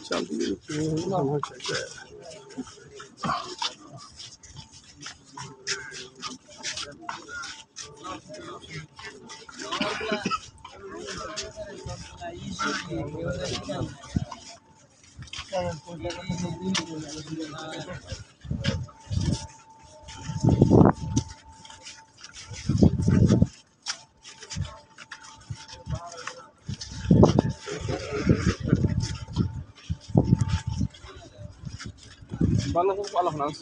चांदी होना चाहिए। Balance على خلاص.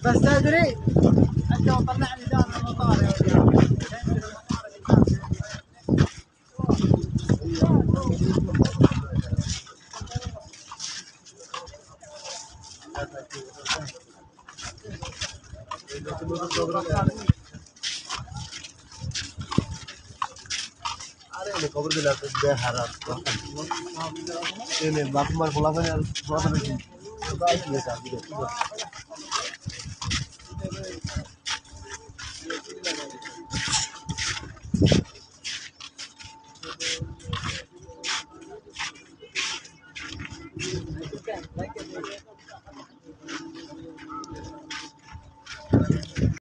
بس تدري انت وطلعني دام المطار يا ولد. अरे खबर दिला तो दे हारा ये बाप मार बोला था यार बहुत बेची ये था